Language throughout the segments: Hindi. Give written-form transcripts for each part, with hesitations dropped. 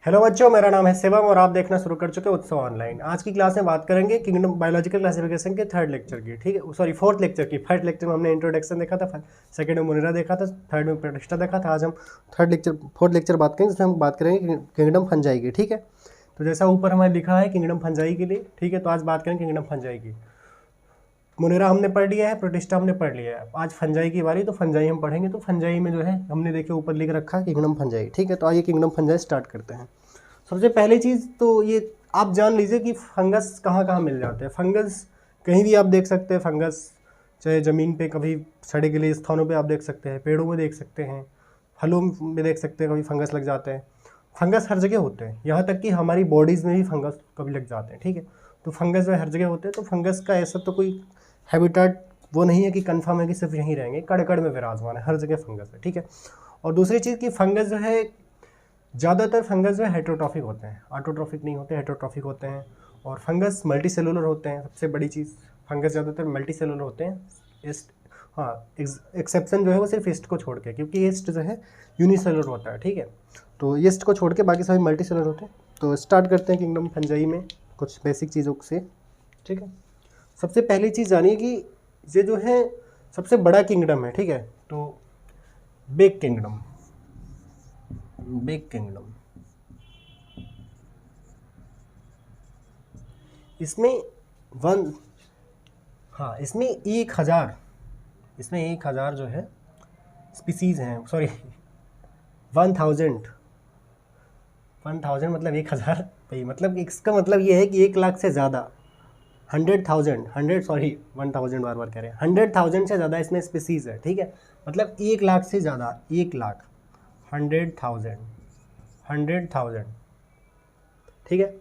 हेलो बच्चों, मेरा नाम है शिवम और आप देखना शुरू कर चुके हैं उत्सव ऑनलाइन। आज की क्लास में बात करेंगे किंगडम बायोलॉजिकल क्लासिफिकेशन के थर्ड लेक्चर की, ठीक है, सॉरी फोर्थ लेक्चर की। फर्स्ट लेक्चर में हमने इंट्रोडक्शन देखा था, सेकंड में मोनेरा देखा था, थर्ड में प्रतिष्ठा देखा था। आज हम फोर्थ लेक्चर बात करेंगे, जिसमें हम बात करेंगे किंगडम फंजाई की, ठीक है। तो जैसा ऊपर हमें लिखा है किंगडम फंजाई के लिए, ठीक है, तो आज बात करेंगे किंगडम फंजाई की। मोनेरा हमने पढ़ लिया है, प्रोटिस्टा हमने पढ़ लिया है, आज फंजाई की बारी, तो फंजाई हम पढ़ेंगे। तो फंजाई में जो है हमने देखे ऊपर लिख रखा है किंगडम फंजाई, ठीक है। तो आइए किंगडम फंजाई स्टार्ट करते हैं। सबसे पहली चीज़ तो ये आप जान लीजिए कि फंगस कहाँ कहाँ मिल जाते हैं। फंगस कहीं भी आप देख सकते हैं, फंगस चाहे ज़मीन पे, कभी सड़े गले स्थानों पे आप देख सकते हैं, पेड़ों में देख सकते हैं, फलों में देख सकते हैं, कभी फंगस लग जाते हैं। फंगस हर जगह होते हैं, यहाँ तक कि हमारी बॉडीज़ में भी फंगस कभी लग जाते हैं, ठीक है। तो फंगस जो हर जगह होते हैं, तो फंगस का ऐसा तो कोई हैबिटेट वो नहीं है कि कन्फर्म है कि सिर्फ यहीं रहेंगे, कड़ कड़ में विराजमान है, हर जगह फंगस है, ठीक है। और दूसरी चीज़ कि फंगस जो है, ज़्यादातर फंगस जो है हेट्रोट्रॉफिक होते हैं, ऑटोट्रॉफिक नहीं होते, हेट्रोट्रॉफिक होते हैं। और फंगस मल्टी सेलुलर होते हैं। सबसे बड़ी चीज़, फंगस ज़्यादातर मल्टी सेलुलर होते हैं। ईस्ट, हाँ, एक्सेप्शन जो है वो सिर्फ ईस्ट को छोड़ के, क्योंकि ईस्ट जो है यूनिसेलुलर होता है, ठीक है। तो ईस्ट को छोड़ के बाकी सभी मल्टी सेलुलर होते हैं। तो स्टार्ट करते हैं किंगडम फंजाई में कुछ बेसिक चीज़ों से, ठीक है। सबसे पहली चीज़ जानिए कि ये जो है सबसे बड़ा किंगडम है, ठीक है। तो बिग किंगडम, बिग किंगडम, इसमें वन, हाँ, इसमें 1000, इसमें 1000 जो है स्पीसीज़ हैं, सॉरी 1000, 1000 मतलब 1000 भाई, मतलब इसका मतलब ये है कि 1 लाख से ज़्यादा, 100,000, 100 सॉरी 1000 बार बार कह रहे हैं, 100,000 से ज़्यादा इसमें स्पीसीज़ है, ठीक है। मतलब 1 लाख से ज़्यादा, 1 लाख, 100,000, 100,000, ठीक है,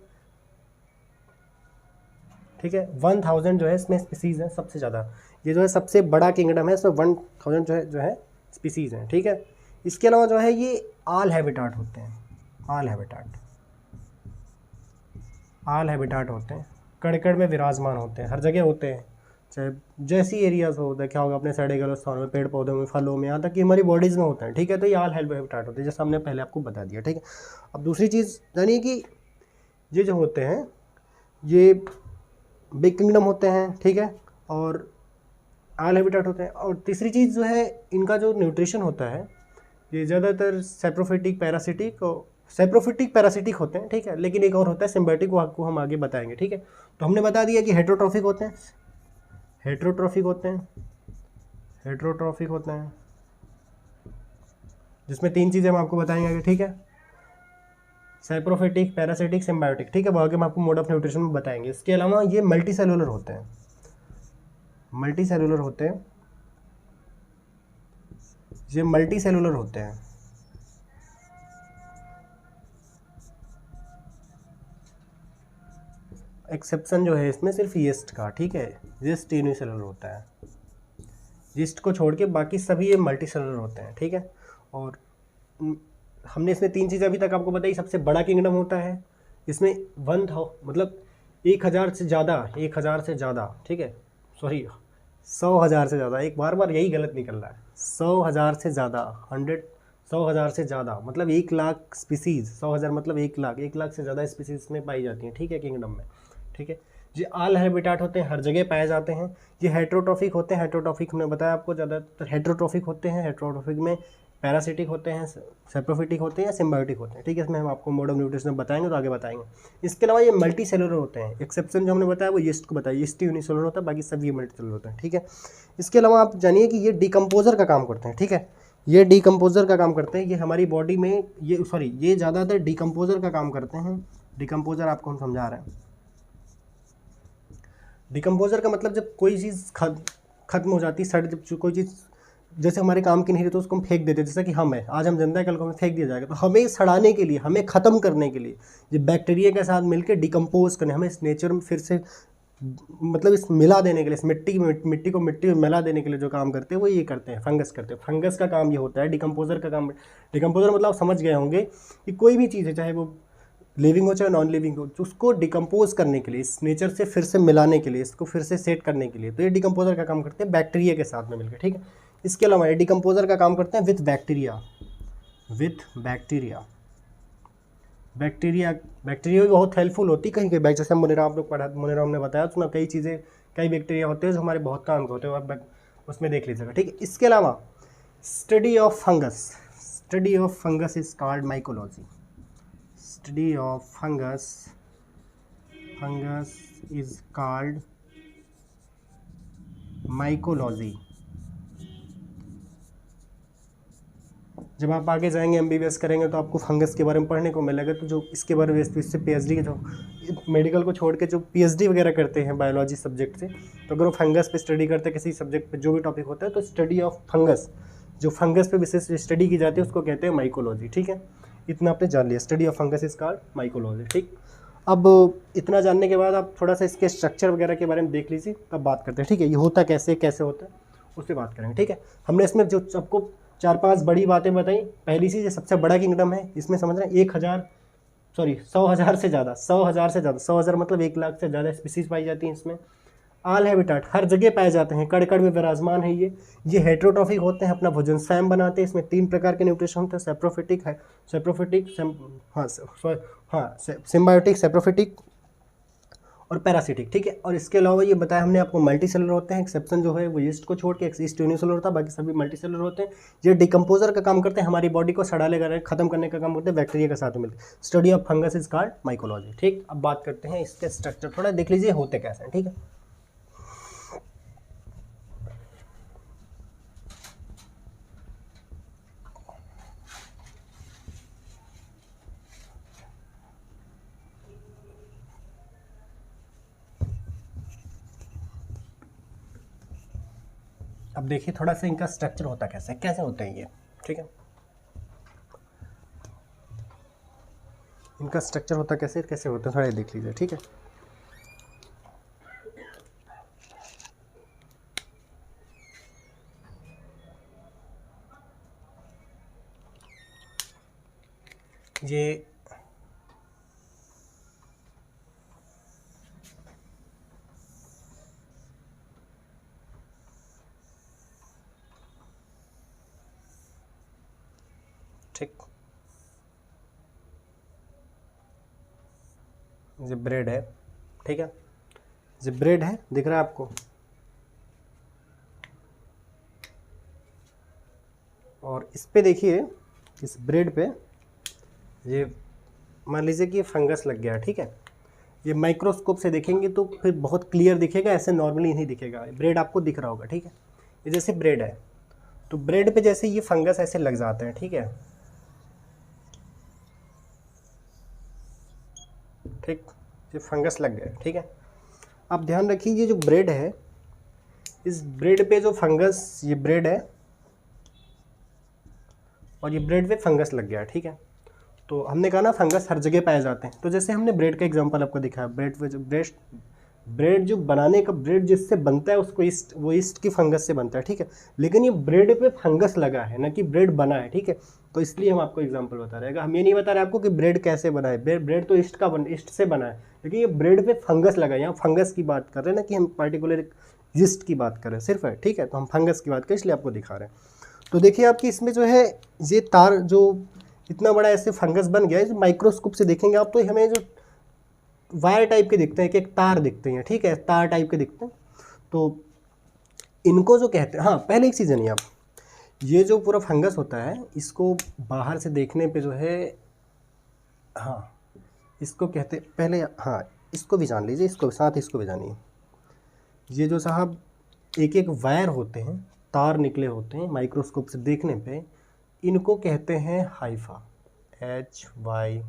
ठीक है। 1000 जो है इसमें स्पीसीज़ है सबसे ज़्यादा। ये जो है सबसे बड़ा किंगडम है, इसमें 1000 जो है स्पीसीज़ हैं, ठीक है। इसके अलावा जो है ये ऑल हैबिटाट होते हैं, ऑल हैबिटाट, ऑल हैबिटाट होते हैं, कड़ में विराजमान होते हैं, हर जगह होते हैं, चाहे जैसी एरियाज हो, देखा होगा अपने सड़े गले स्थानों में, पेड़ पौधों में, फलों में, यहाँ तक कि हमारी बॉडीज़ में होते हैं, ठीक है। तो ये ऑल हैबिटाट होते हैं, जैसा हमने पहले आपको बता दिया, ठीक है। अब दूसरी चीज़ जानिए कि ये जो होते हैं ये बिग किंगडम होते हैं, ठीक है, और ऑल हैबिटेट होते हैं। और तीसरी चीज़ जो है, इनका जो न्यूट्रिशन होता है, ये ज़्यादातर सेप्रोफिटिक पैरासिटिक होते हैं, ठीक है। लेकिन एक और होता है सिम्बायोटिक, वो आपको हम आगे बताएंगे, ठीक है। तो हमने बता दिया कि हेट्रोट्रॉफिक होते हैं, हेट्रोट्रॉफिक होते हैं, हेट्रोट्रॉफिक होते हैं, जिसमें 3 चीज़ें हम आपको बताएंगे आगे, ठीक है। सेप्रोफिटिक, पैरासिटिक, सिम्बायोटिक, ठीक है, वो आगे हम आपको मोड ऑफ न्यूट्रिशन में बताएंगे। इसके अलावा ये मल्टी सेलुलर होते हैं, मल्टी सेलुलर होते हैं, ये मल्टी सेलुलर होते हैं। एक्सेप्शन जो है इसमें सिर्फ यीस्ट का, ठीक है, यीस्ट यूनिसेलुलर होता है, यीस्ट को छोड़ के बाकी सभी ये मल्टी सेलुलर होते हैं, ठीक है। और हमने इसमें 3 चीज़ें अभी तक आपको बताई। सबसे बड़ा किंगडम होता है, इसमें मतलब 1000 से ज़्यादा, 1000 से ज़्यादा, ठीक है, सॉरी 100,000 से ज़्यादा, एक बार बार यही गलत निकल रहा है, 100,000 से ज़्यादा, 100,000 से ज़्यादा, मतलब 1 लाख स्पीसीज़, 100,000 मतलब 1 लाख, 1 लाख से ज़्यादा स्पीसीज़ में पाई जाती हैं, ठीक है, किंगडम में, ठीक है। ये ऑल हैबिटेट होते हैं, हर जगह पाए जाते हैं। ये हेट्रोट्रॉफिक होते हैं, हेट्रोट्रॉफिक हमने बताया आपको, ज़्यादातर हेट्रोट्रॉफिक होते हैं। हेट्रोट्रॉफिक में पैरासिटिक होते हैं, सेप्रोफिटिक होते हैं या सिम्बायोटिक होते हैं, ठीक है। इसमें हम आपको मोड ऑफ न्यूट्रिशन में बताएंगे, तो आगे बताएंगे। इसके अलावा ये मल्टी सेलुलर होते हैं। एक्सेप्शन जो हमने बताया वो यीस्ट को बताया, यीस्ट यूनिसेलुलर होता है, बाकी सब ये मल्टी सेलुलर होते हैं, ठीक है। इसके अलावा आप जानिए कि ये डिकम्पोजर का काम करते हैं, ठीक है, ये डिकम्पोजर का काम करते हैं। ये हमारी बॉडी में ये ज़्यादातर डिकम्पोजर का काम करते हैं। डिकम्पोजर आपको हम समझा रहे हैं। डिकम्पोजर का मतलब जब कोई चीज़ खत्म हो जाती है, जब कोई चीज़ जैसे हमारे काम की नहीं रही तो उसको हम फेंक देते हैं, जैसा कि हम है, आज हम जिंदा है, कल को हमें फेंक दिया जाएगा। तो हमें सड़ाने के लिए, हमें ख़त्म करने के लिए, ये बैक्टीरिया के साथ मिलकर डिकम्पोज करने, हमें इस नेचर में फिर से मतलब इस मिला देने के लिए, इस मिट्टी को मिट्टी में मिला देने के लिए जो काम करते हैं वो ये करते हैं, फंगस करते हैं। फंगस का काम ये होता है, डिकम्पोजर का काम। डिकम्पोजर मतलब आप समझ गए होंगे कि कोई भी चीज़ है, चाहे वो लिविंग हो चाहे नॉन लिविंग हो, उसको डिकम्पोज करने के लिए, इस नेचर से फिर से मिलाने के लिए, इसको फिर से सेट करने के लिए, तो ये डिकम्पोजर का काम करते हैं बैक्टीरिया के साथ में मिलकर, ठीक है। इसके अलावा ये डिकम्पोजर का काम करते हैं with bacteria, with bacteria, bacteria भी बहुत हेल्पफुल होती है कहीं कहीं, जैसे मुनीरा आप लोग पढ़ा, मुनीरा हमने बताया उसमें कई चीज़ें, कई बैक्टीरिया होते हैं जो हमारे बहुत काम के होते हैं, आप उसमें देख लीजिएगा, ठीक है। इसके अलावा study of fungus is called mycology. Study of fungus is called mycology. जब आप आगे जाएंगे MBBS करेंगे तो आपको फंगस के बारे में पढ़ने को मिलेगा, तो जो इसके बारे में इससे PhD के जो मेडिकल को छोड़ के जो PhD वगैरह करते हैं बायोलॉजी सब्जेक्ट से, तो अगर वो फंगस पे स्टडी करते हैं, किसी सब्जेक्ट पे जो भी टॉपिक होता है, तो स्टडी ऑफ फंगस, जो फंगस पे विशेष स्टडी की जाती है उसको कहते हैं माइकोलॉजी, ठीक है। इतना आपने जान लिया, study of fungus is called mycology, ठीक। अब इतना जानने के बाद आप थोड़ा सा इसके स्ट्रक्चर वगैरह के बारे में देख लीजिए, तब बात करते हैं, ठीक है। ये होता कैसे होता है उससे बात करेंगे, ठीक है। हमने इसमें जो सबको 4-5 बड़ी बातें बताई। पहली चीज़, ये सबसे बड़ा किंगडम है, इसमें समझ रहे हैं 100,000 से ज़्यादा, 100,000 मतलब 1 लाख से ज़्यादा स्पीसीज पाई जाती हैं इसमें। ऑल हैबिटेट, हर जगह पाए जाते हैं, कड़ कड़ में विराजमान है ये हेट्रोट्रॉफिक होते हैं, अपना भोजन स्वयं बनाते हैं। इसमें 3 प्रकार के न्यूट्रिशन होते हैं, सिम्बायोटिक, सेप्रोफिटिक और पैरासिटिक, ठीक है। और इसके अलावा ये बताया हमने आपको मल्टी सेलुलर होते हैं, एक्सेप्शन जो है वो यीस्ट को छोड़ के, यीस्ट यूनिसेलुलर होता है, बाकी सभी मल्टी सेलुलर होते हैं। ये डिकम्पोजर का काम करते हैं, हमारी बॉडी को सड़ाले खत्म करने का काम करते हैं बैक्टीरिया के साथ मिलकर। Study of fungus is called mycology, ठीक। अब बात करते हैं इसके स्ट्रक्चर, थोड़ा देख लीजिए होते कैसे हैं, ठीक है। अब देखिए थोड़ा सा इनका स्ट्रक्चर होता कैसे होते हैं ये, ठीक है। इनका स्ट्रक्चर होता कैसे होता है, थोड़ा देख लीजिए, ठीक है। ये ठीक, ये ब्रेड है, ठीक है। ये ब्रेड है, दिख रहा है आपको, और इस पे देखिए, इस ब्रेड पे ये मान लीजिए कि फंगस लग गया, ठीक है। ये माइक्रोस्कोप से देखेंगे तो फिर बहुत क्लियर दिखेगा, ऐसे नॉर्मली नहीं दिखेगा। ब्रेड आपको दिख रहा होगा, ठीक है। ये जैसे ब्रेड है, तो ब्रेड पे जैसे ये फंगस ऐसे लग जाते हैं, ठीक है, ठीक। ये फंगस लग गए, ठीक है। अब ध्यान रखिए, ये जो ब्रेड है, इस ब्रेड पे जो फंगस, ये ब्रेड है और ये ब्रेड पे फंगस लग गया, ठीक है। तो हमने कहा ना फंगस हर जगह पाए जाते हैं, तो जैसे हमने ब्रेड का एग्जांपल आपको दिखाया, ब्रेड पे जो ब्रेड जो बनाने का, ब्रेड जिससे बनता है उसको वो ईस्ट की फंगस से बनता है, ठीक है। लेकिन ये ब्रेड पे फंगस लगा है, ना कि ब्रेड बना है, ठीक है। तो इसलिए हम आपको एग्जांपल बता रहे हैं, हम ये नहीं बता रहे आपको कि ब्रेड कैसे बना है, ब्रेड तो ईस्ट से बना है, लेकिन ये ब्रेड पे फंगस लगा है। यहाँ फंगस की बात कर रहे हैं ना, कि हम पार्टिकुलर यीस्ट की बात कर रहे हैं सिर्फ, है, ठीक है। तो हम फंगस की बात करें, इसलिए आपको दिखा रहे हैं। तो देखिए आपकी इसमें जो है ये तार, जो इतना बड़ा ऐसे फंगस बन गया है, माइक्रोस्कोप से देखेंगे आप तो हमें जो वायर टाइप के दिखते हैं, कि एक तार दिखते हैं, ठीक है, तार टाइप के दिखते हैं। तो इनको जो कहते हैं, हाँ पहले एक चीज़ है नहीं, आप ये जो पूरा फंगस होता है, इसको बाहर से देखने पे जो है, हाँ इसको कहते पहले, हाँ इसको भी जान लीजिए, इसको साथ इसको भी जानिए। ये जो साहब एक एक वायर होते हैं, तार निकले होते हैं, माइक्रोस्कोप से देखने पे इनको कहते हैं हाइफा, HYPHAE,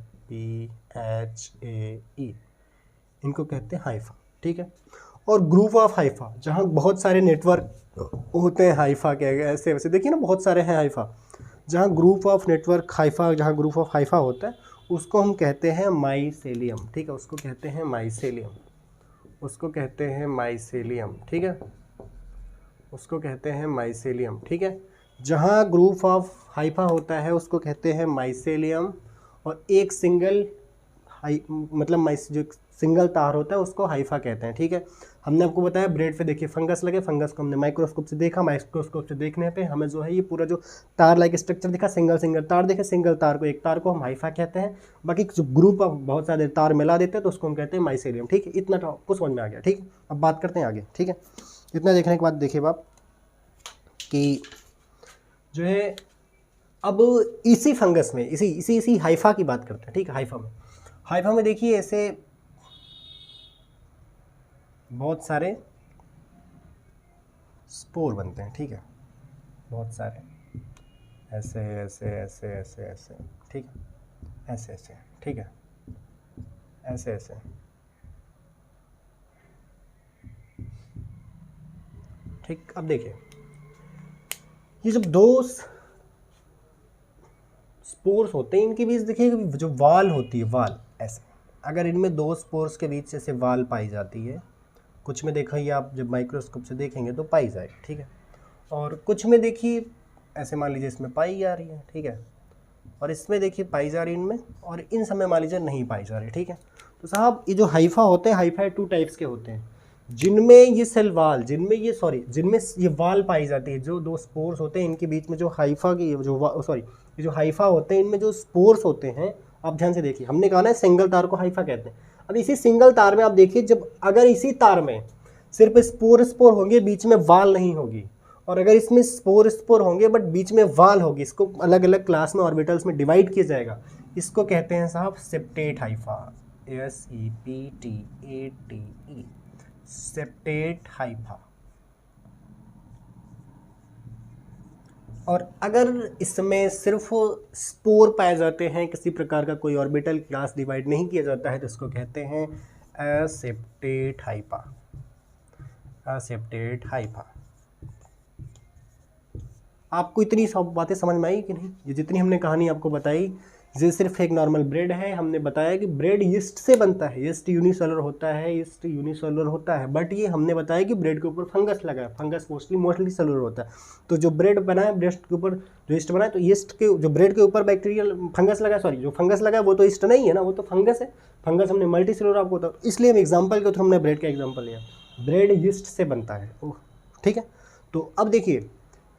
इनको कहते हैं हाइफा, ठीक है। और ग्रुप ऑफ हाइफा, जहाँ बहुत सारे नेटवर्क होते हैं हाइफा के, ऐसे वैसे देखिए ना, बहुत सारे हैं हाइफा, जहाँ ग्रुप ऑफ नेटवर्क हाइफा, जहाँ ग्रुप ऑफ हाइफा होता है उसको हम कहते हैं माइसेलियम, ठीक है, उसको कहते हैं माइसेलियम, उसको कहते हैं माइसेलियम, ठीक है, उसको कहते हैं माइसेलियम, ठीक है। जहाँ ग्रुप ऑफ हाइफा होता है उसको कहते हैं माइसेलियम, और एक सिंगल मतलब जो सिंगल तार होता है उसको हाइफा कहते हैं, ठीक है। हमने आपको बताया ब्रेड पे देखिए फंगस लगे, फंगस को हमने माइक्रोस्कोप से देखा, माइक्रोस्कोप से देखने पे हमें जो है ये पूरा जो तार लाइक स्ट्रक्चर दिखा, सिंगल सिंगल तार देखे, सिंगल तार को, एक तार को हम हाइफा कहते हैं। बाकी जो ग्रुप ऑफ बहुत सारे तार मिला देते हैं तो उसको हम कहते हैं माइसेलियम, ठीक है। इतना तो आपको समझ में आ गया, ठीक है। अब बात करते हैं आगे, ठीक है। इतना देखने के बाद देखिए आप कि जो है अब इसी फंगस में इसी हाइफा की बात करते हैं, ठीक है। हाइफा में देखिए ऐसे बहुत सारे स्पोर बनते हैं, ठीक है, बहुत सारे ऐसे ऐसे ऐसे ऐसे ऐसे, ठीक है, ऐसे ऐसे, ठीक है, ऐसे ऐसे, ठीक। अब देखिए ये जब दो स्पोर्स होते हैं इनके बीच देखिए जो वाल होती है, वाल ऐसे, अगर इनमें दो स्पोर्स के बीच ऐसे वाल पाई जाती है, कुछ में देखा ये आप जब माइक्रोस्कोप से देखेंगे तो पाई जाएगी, ठीक है। और कुछ में देखिए ऐसे मान लीजिए इसमें पाई जा रही है, ठीक है, और इसमें देखिए पाई जा रही है इनमें, और इन सब में मान लीजिए नहीं पाई जा रही, ठीक है। तो साहब ये जो हाइफा होते हैं, हाइफा 2 टाइप्स के होते हैं, जिनमें ये सेल वाल, जिनमें ये वाल पाई जाती है, जो दो स्पोर्स होते हैं इनके बीच में जो हाइफा की ये जो हाइफा होते हैं इनमें जो स्पोर्स होते हैं, आप ध्यान से देखिए, हमने कहा ना सिंगल तार को हाइफा कहते हैं। अब इसी सिंगल तार में आप देखिए, जब अगर इसी तार में सिर्फ स्पोर होंगे, बीच में वाल नहीं होगी, और अगर इसमें स्पोर होंगे बट बीच में वाल होगी, इसको अलग अलग क्लास में ऑर्बिटल्स में डिवाइड किया जाएगा, इसको कहते हैं साहब septate hypha, SEPTATE, septate hypha. और अगर इसमें सिर्फ स्पोर पाए जाते हैं, किसी प्रकार का कोई ऑर्बिटल क्लास डिवाइड नहीं किया जाता है, तो इसको कहते हैं असेप्टेट हाइफा, असेप्टेट हाइफा। आपको इतनी सब बातें समझ में आई कि नहीं? ये जितनी हमने कहानी आपको बताई, ये सिर्फ एक नॉर्मल ब्रेड है। हमने बताया कि ब्रेड यीस्ट से बनता है, यीस्ट यूनिसेलुलर होता है, यीस्ट यूनिसेलुलर होता है, बट ये हमने बताया कि ब्रेड के ऊपर फंगस लगा है, फंगस मोस्टली सेलुलर होता है। तो जो ब्रेड बना है, ब्रेड के ऊपर जो यीस्ट बना है, तो यीस्ट के जो ब्रेड के ऊपर बैक्टीरियल फंगस लगा है, जो फंगस लगा है वो तो यीस्ट नहीं है ना, वो तो फंगस है। फंगस हमने मल्टी सेलुलर आपको होता है, इसलिए हम एग्जाम्पल के थ्रू हमने ब्रेड का एग्जाम्पल लिया, ब्रेड यीस्ट से बनता है, ठीक है। तो अब देखिए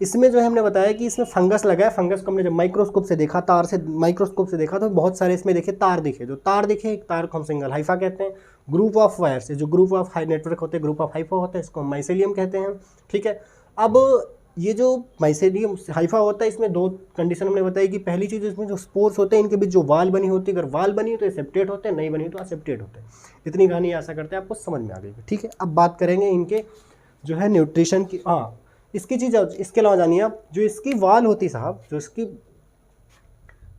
इसमें जो है हमने बताया कि इसमें फंगस लगा है, फंगस को हमने जब माइक्रोस्कोप से देखा, माइक्रोस्कोप से देखा तो बहुत सारे इसमें देखे तार दिखे, जो तार दिखे एक तार को हम सिंगल हाइफा कहते हैं। ग्रुप ऑफ वायर से जो ग्रुप ऑफ हाई नेटवर्क होते हैं, ग्रुप ऑफ हाइफा होता है, इसको हम माइसेलियम कहते हैं, ठीक है। अब ये जो माइसेलियम हाइफा होता है, इसमें दो कंडीशन हमने बताई कि पहली चीज़ इसमें जो स्पोर्स होते हैं इनके बीच जो वाल बनी होती है, अगर वाल बनी तो ये सेप्टेट होते हैं, नहीं बनी तो असेप्टेट होते हैं। इतनी कहानी आशा करते हैं आपको समझ में आ गई, ठीक है। अब बात करेंगे इनके जो है न्यूट्रिशन की। हाँ, इसकी चीज़ इसके अलावा जानिए आप, जो इसकी वाल होती है साहब, जो इसकी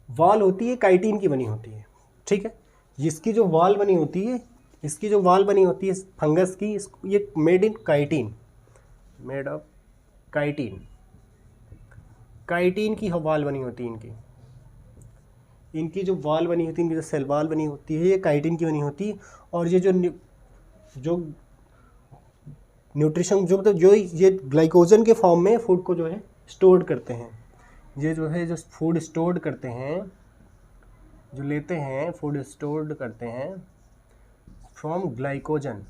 वाल होती है काइटिन की बनी होती है, ठीक है। इसकी जो वाल बनी होती है, इसकी जो वाल बनी होती है फंगस की, ये made in chitin, made of chitin, chitin की वाल बनी होती है इनकी जो वाल बनी होती है, इनकी जो सेल वाल बनी होती है, ये काइटिन की बनी होती है। और ये जो न्यूट्रिशन जो ये ग्लाइकोजन के फॉर्म में फूड को जो है स्टोर करते हैं, ये जो है जो फूड स्टोर करते हैं, जो लेते हैं फूड स्टोर करते हैं फ्रॉम ग्लाइकोजन,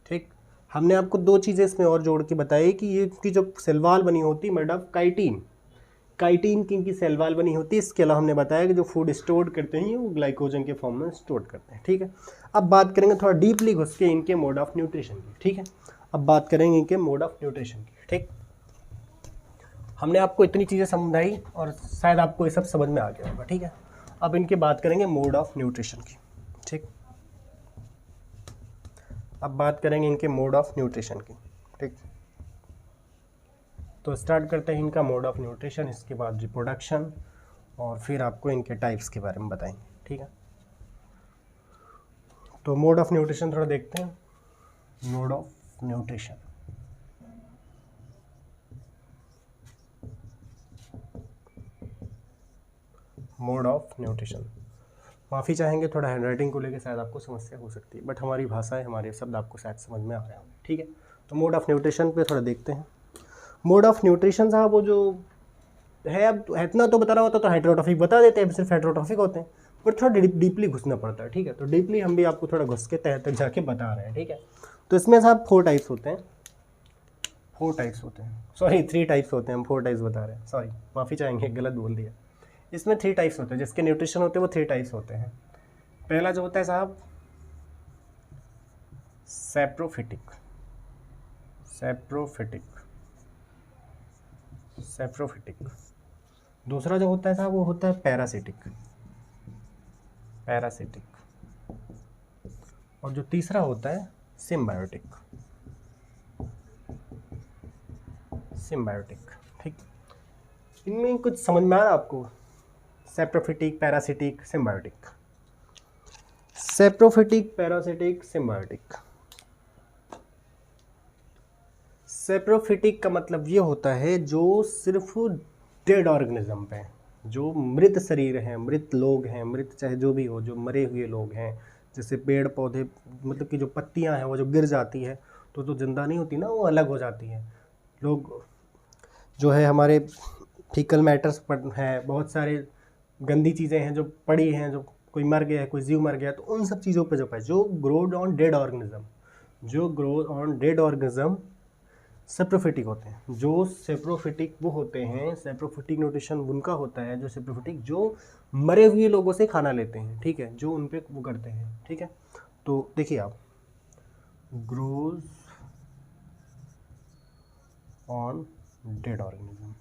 ठीक। हमने आपको दो चीज़ें इसमें और जोड़ के बताई कि ये की जो सेलवाल बनी होती है मेड ऑफ काइटिन, काइटिन की इनकी सेलवाल बनी होती है। इसके अलावा हमने बताया कि जो फूड स्टोर करते हैं वो ग्लाइकोजन के फॉर्म में स्टोर करते हैं, ठीक है। अब बात करेंगे थोड़ा डीपली घुस के इनके मोड ऑफ न्यूट्रिशन की, ठीक है। अब बात करेंगे इनके मोड ऑफ न्यूट्रिशन की, ठीक। हमने आपको इतनी चीज़ें समझाई और शायद आपको ये सब समझ में आ गया होगा, ठीक है। अब इनके बात करेंगे मोड ऑफ न्यूट्रिशन की, ठीक। अब बात करेंगे इनके मोड ऑफ न्यूट्रिशन की, ठीक। तो स्टार्ट करते हैं इनका मोड ऑफ न्यूट्रिशन, इसके बाद रिप्रोडक्शन, और फिर आपको इनके टाइप्स के बारे में बताएंगे, ठीक है। तो मोड ऑफ न्यूट्रिशन थोड़ा देखते हैं। Mode of nutrition, mode of nutrition, माफ़ी चाहेंगे थोड़ा हैंडराइटिंग को लेकर शायद आपको समस्या हो सकती है, बट हमारी भाषा है, हमारे शब्द आपको शायद समझ में आ रहे हैं, ठीक है। तो मोड ऑफ न्यूट्रिशन पे थोड़ा देखते हैं। मोड ऑफ न्यूट्रिशन साहब वो जो है, अब इतना तो बता रहा होता तो हेटेरोट्रॉफिक बता देते हैं, सिर्फ हेटेरोट्रॉफिक होते हैं। पर थोड़ा डीपली घुसना पड़ता है, ठीक है। तो डीपली हम भी आपको थोड़ा घुस के तह तक जाके बता रहे हैं, ठीक है। तो इसमें साहब 4 टाइप्स होते हैं, 4 टाइप्स होते हैं, सॉरी 3 टाइप्स होते हैं, हम 4 टाइप्स बता रहे हैं, सॉरी माफ़ी चाहेंगे, गलत बोल दिया। इसमें 3 टाइप्स होते हैं, जिसके न्यूट्रिशन होते हैं वो 3 टाइप्स होते हैं। पहला जो होता है साहब सैप्रोफिटिक, सैप्रोफिटिक, सैप्रोफिटिक। दूसरा जो होता है साहब वो होता है पैरासिटिक, पैरासिटिक। और जो तीसरा होता है सिम्बायोटिक, सिम्बायोटिक, ठीक। इनमें कुछ समझ में आ रहा है आपको? Saprophytic, parasitic, symbiotic, saprophytic, parasitic, symbiotic. Saprophytic का मतलब ये होता है जो सिर्फ डेड ऑर्गेनिज्म पे, जो मृत शरीर हैं, मृत लोग हैं, मृत चाहे जो भी हो, जो मरे हुए लोग हैं, जैसे पेड़ पौधे, मतलब कि जो पत्तियां हैं वो जो गिर जाती है तो जिंदा नहीं होती ना, वो अलग हो जाती है। लोग जो है हमारे फीकल मैटर्स पर हैं, बहुत सारे गंदी चीज़ें हैं जो पड़ी हैं, जो कोई मर गया है, कोई जीव मर गया, तो उन सब चीज़ों पे जो है जो ग्रोड ऑन डेड ऑर्गेनिज्म, जो grow on dead organism saprophytic होते हैं। जो सेप्रोफिटिक वो होते हैं, सेप्रोफिटिक न्यूट्रिशन उनका होता है जो सेप्रोफिटिक जो मरे हुए लोगों से खाना लेते हैं, ठीक है, जो उन पे वो करते हैं, ठीक है। तो देखिए आप, grows on dead organism,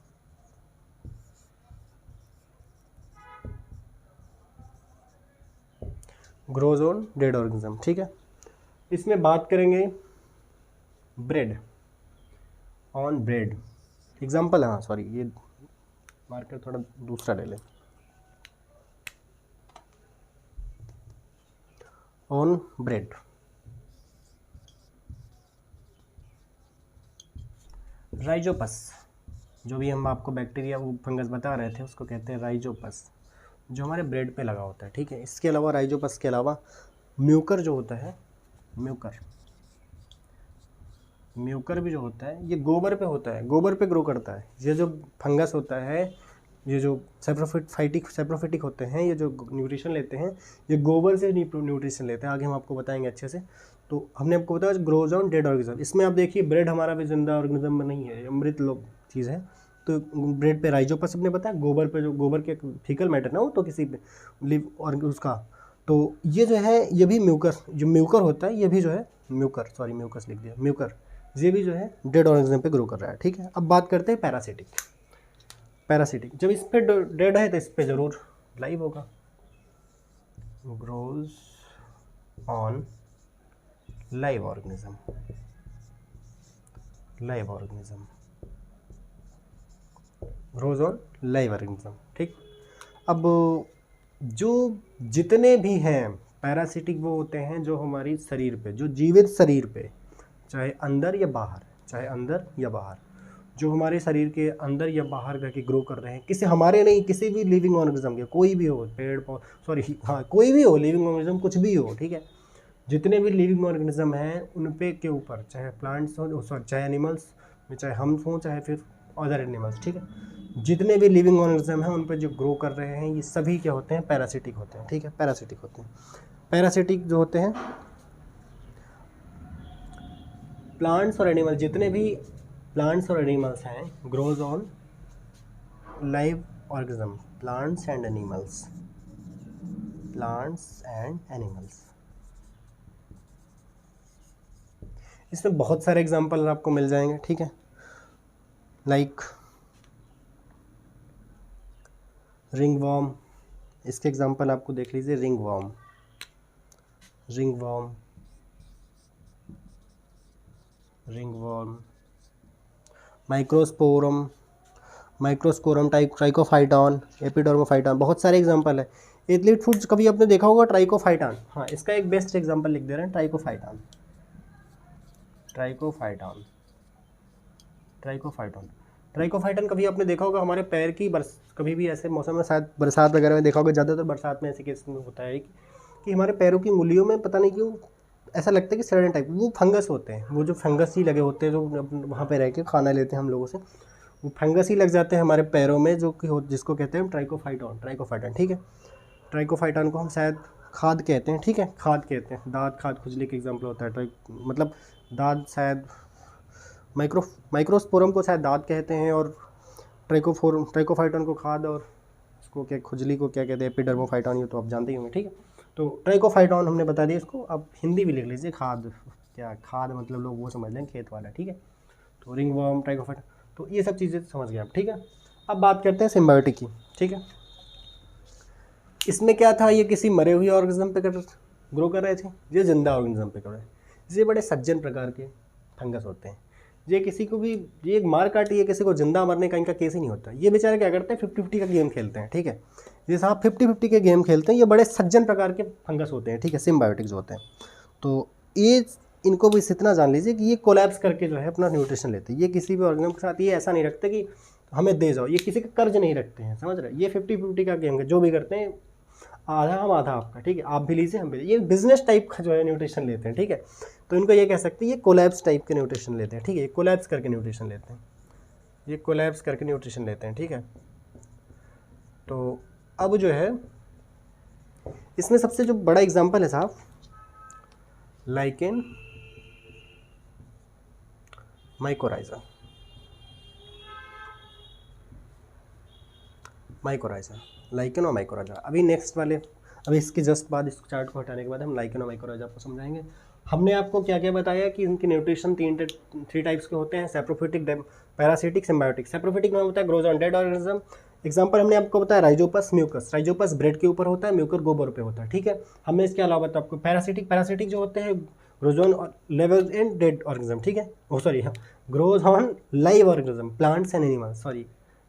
grows on dead organism, ठीक है। इसमें बात करेंगे ब्रेड, ऑन ब्रेड एग्जाम्पल, हाँ सॉरी ये मार्कर थोड़ा दूसरा ले लें, ऑन ब्रेड। राइजोपस, जो भी हम आपको बैक्टीरिया वो फंगस बता रहे थे उसको कहते हैं राइजोपस, जो हमारे ब्रेड पे लगा होता है, ठीक है। इसके अलावा राइजोपस के अलावा म्यूकर जो होता है, म्यूकर, म्यूकर भी जो होता है ये गोबर पे होता है, गोबर पे ग्रो करता है। ये जो फंगस होता है, ये जो सैप्रोफिटिक होते हैं, ये जो न्यूट्रिशन लेते हैं ये गोबर से न्यूट्रिशन लेते हैं, आगे हम आपको बताएंगे अच्छे से। तो हमने आपको बताया ग्रोज ऑन डेड ऑर्गेनिज्म। इसमें आप देखिए ब्रेड हमारा भी जिंदा ऑर्गेनिज्म में नहीं है, मृत लोग चीज़ है। तो ब्रेड पे राइजोपस हमने बताया, गोबर पे जो गोबर के फीकल मैटर ना हो तो किसी पे लिव और उसका, तो ये जो है ये भी म्यूकर, जो म्यूकर होता है ये भी जो है म्यूकर, सॉरी म्यूकस लिख दिया, म्यूकर, ये भी जो है डेड ऑर्गेनिज्म पे ग्रो कर रहा है, ठीक है। अब बात करते हैं पैरासिटिक। पैरासिटिक जब इस पे डेड है तो इस पे ज़रूर लाइव होगा, grows on live organism, live organism, grows on live organism, ठीक। अब जो जितने भी हैं पैरासिटिक वो होते हैं जो हमारी शरीर पे, जो जीवित शरीर पे, चाहे अंदर या बाहर, चाहे अंदर या बाहर, जो हमारे शरीर के अंदर या बाहर करके ग्रो कर रहे हैं, किसी हमारे नहीं, किसी भी लिविंग ऑर्गेनिज्म के, कोई भी हो, पेड़ पौधे, सॉरी हाँ कोई भी हो लिविंग ऑर्गेनिज्म, कुछ भी हो, ठीक है। जितने भी लिविंग ऑर्गेनिज्म हैं उन पे के ऊपर, चाहे प्लांट्स हो, सॉरी चाहे एनिमल्स, चाहे हम हों, चाहे फिर अदर एनिमल्स, ठीक है, जितने भी लिविंग ऑर्गेनिज्म हैं उन पे जो ग्रो कर रहे हैं ये सभी क्या होते हैं, पैरासिटिक होते हैं, ठीक है, पैरासिटिक होते हैं। पैरासिटिक जो होते हैं प्लांट्स और एनिमल्स, जितने भी प्लांट्स और एनिमल्स हैं, grows on live organism, plants and animals, plants and animals. इसमें बहुत सारे एग्जांपल आपको मिल जाएंगे, ठीक है, लाइक रिंग वॉर्म, इसके एग्जांपल आपको देख लीजिए, ring worm, ring worm, ring worm, Microsporum, Microsporum, Trichophyton, Epidermophyton, बहुत सारे एग्जांपल है। एथलीट फूड्स कभी आपने देखा होगा ट्राइकोफाइटॉन, हाँ इसका एक बेस्ट एग्जांपल लिख दे रहे हैं, ट्राइकोफाइटॉन, ट्राइकोफाइटॉन, ट्राइकोफाइटॉन, ट्राइकोफाइटॉन कभी आपने देखा होगा हमारे पैर की कभी भी ऐसे मौसम में, शायद बरसात वगैरह में देखा होगा, ज़्यादातर बरसात में ऐसे केस में होता है कि हमारे पैरों की उंगलियों में पता नहीं क्यों ऐसा लगता है कि सड़न टाइप, वो फंगस होते हैं, वो जो फंगस ही लगे होते हैं, जो वहाँ पे रह के खाना लेते हैं हम लोगों से, वो फंगस ही लग जाते हैं हमारे पैरों में, जो कि जिसको कहते हैं ट्राइकोफाइटॉन, ट्राइकोफाइटॉन, ठीक है। ट्राइकोफाइटॉन को हम शायद खाद कहते हैं, ठीक है, खाद कहते हैं, दाद खाद खुजली का एग्जाम्पल होता है, मतलब दाद शायद माइक्रोस्पोरम को शायद दाद कहते हैं, और ट्राइकोफाइटॉन को खाद, और उसको क्या खुजली को क्या कहते हैं, एपिडर्मोफाइटॉन, ये तो आप जानते ही होंगे, ठीक है। तो ट्राइकोफाइटॉन हमने बता दिया इसको, अब हिंदी भी लिख लीजिए, खाद क्या, खाद मतलब लोग वो समझ लें खेत वाला, ठीक है। तो रिंगवर्म, ट्राइकोफाइटॉन, तो ये सब चीज़ें समझ गए आप, ठीक है। अब बात करते हैं सिम्बायोटिक की, ठीक है। इसमें क्या था, ये किसी मरे हुए ऑर्गेनिज्म पे ग्रो कर रहे थे, ये जिंदा ऑर्गेनिज्म पे कर रहे हैं। ये बड़े सज्जन प्रकार के फंगस होते हैं, ये किसी को भी, ये मार काटी है, किसी को जिंदा मरने का इनका केस ही नहीं होता। ये बेचारे क्या करते हैं, 50-50 का गेम खेलते हैं, ठीक है। ये साहब 50-50 के गेम खेलते हैं, ये बड़े सज्जन प्रकार के फंगस होते हैं, ठीक है, सिम्बायोटिक्स होते हैं। तो ये इनको भी इतना जान लीजिए कि ये कोलैप्स करके जो है अपना न्यूट्रिशन लेते हैं। ये किसी भी ऑर्गेनिज्म के साथ ये ऐसा नहीं रखते कि हमें दे जाओ, ये किसी का कर्ज नहीं रखते हैं, समझ रहे हैं। ये 50-50 का गेम है, जो भी करते हैं आधा हम आधा आपका, ठीक है, आप भी लीजिए हम भी, ये बिजनेस टाइप का जो है न्यूट्रिशन लेते हैं, ठीक है। तो इनको ये कह सकते हैं ये कोलैप्स टाइप के न्यूट्रिशन लेते हैं, ठीक है, ये कोलैप्स करके न्यूट्रिशन लेते हैं, ये कोलैप्स करके न्यूट्रिशन लेते हैं, ठीक है। तो अब जो है इसमें सबसे जो बड़ा एग्जांपल है साहब, लाइकेन माइकोराइजा, लाइकेन और माइकोराइजा। अभी नेक्स्ट वाले, अभी इसके जस्ट बाद, इस चार्ट को हटाने के बाद हम लाइकेन और माइकोराइजा आपको समझाएंगे। हमने आपको क्या क्या बताया कि इनके न्यूट्रिशन थ्री टाइप्स के होते हैं, सैप्रोफिटिक, पैरासिटिक, सिम्बायोटिक। सैप्रोफिटिक में होता है grows on dead organism. Example हमने आपको बताया राइजोपस म्यूकस, राइजोपस ब्रेड के ऊपर होता है, म्यूकर गोबर पे होता है, ठीक है। हमने इसके अलावा बताया आपको पैरासिटिक जो होते हैं grows on level and dead organism, ठीक है, ओ सॉरी हाँ, grows on live organism, plants and animals, sorry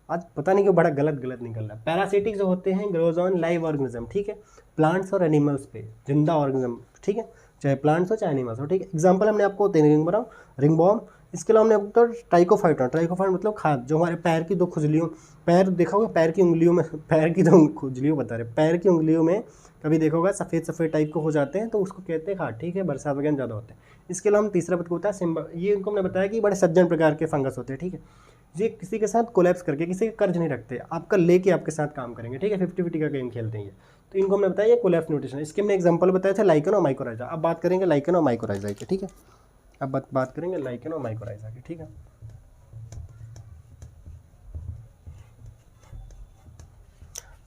आज पता नहीं क्यों बड़ा गलत निकल रहा है। पैरासिटिक जो होते हैं ग्रोज ऑन लाइव ऑर्गेनिज्म, ठीक है, प्लांट्स और एनिमल्स पे, जिंदा ऑर्गेनिज्म, ठीक है, चाहे प्लांट्स हो चाहे एनिमल्स हो, ठीक है। एग्जांपल हमने आपको रिंगवर्म, इसके अलावा हमने आपको ट्राइकोफाइटॉन मतलब खाद, जो हमारे पैर की दो खुजलियों, पैर देखा होगा, पैर की उंगलियों में, पैर की दो खुजलियों बता रहे, पैर की उंगलियों में कभी देखा होगा सफ़ेद टाइप को हो जाते हैं, तो उसको कहते हैं खाद, ठीक है, बरसात वगैरह ज़्यादा होते हैं। इसके अलावा हम तीसरा पद को होता है ये इनको हमने बताया कि बड़े सज्जन प्रकार के फंगस होते हैं, ठीक है। ये किसी के साथ कोलैप्स करके, किसी का कर्ज नहीं रखते, आपका लेके आपके साथ काम करेंगे, ठीक है, 50-50 का गेम खेलते हैं ये। तो इनको हमने बताया ये कोलैप्स न्यूट्रिशन। इसके हमने एग्जांपल बताया था लाइकेन और माइकोराइजा। अब बात करेंगे लाइकेन और माइकोराइजा की, ठीक है। अब बात करेंगे लाइकेन और माइकोराइजा की, ठीक है।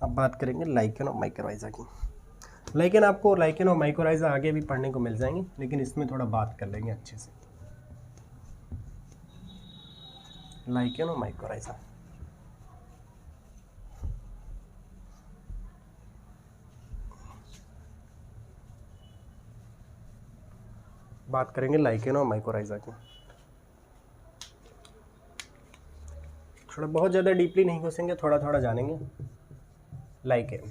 अब बात करेंगे लाइकेन और माइकोराइजा की। लाइकेन आपको, लाइकेन और माइकोराइजा आगे भी पढ़ने को मिल जाएंगे, लेकिन इसमें थोड़ा बात कर लेंगे अच्छे से। लाइकेन और माइकोराइजा, बात करेंगे लाइकेन और माइकोराइजा की। थोड़ा बहुत ज़्यादा डीपली नहीं घुसेंगे, थोड़ा थोड़ा जानेंगे। लाइकेन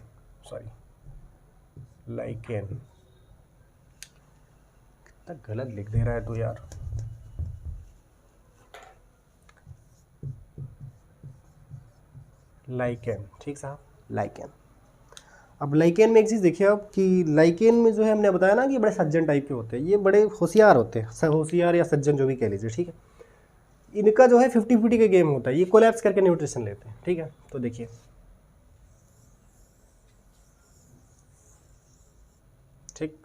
कितना गलत लिख दे रहा है तू यार। लाइकेन, ठीक साहब, लाइकेन। अब लाइकेन में एक चीज़ देखिए आप कि लाइकेन में जो है हमने बताया ना कि बड़े सज्जन टाइप के होते हैं, ये बड़े होशियार होते हैं, होशियार या सज्जन जो भी कह लीजिए, ठीक है। इनका जो है 50-50 का गेम होता है, ये कोलैप्स करके न्यूट्रिशन लेते हैं, ठीक है। तो देखिए ठीक,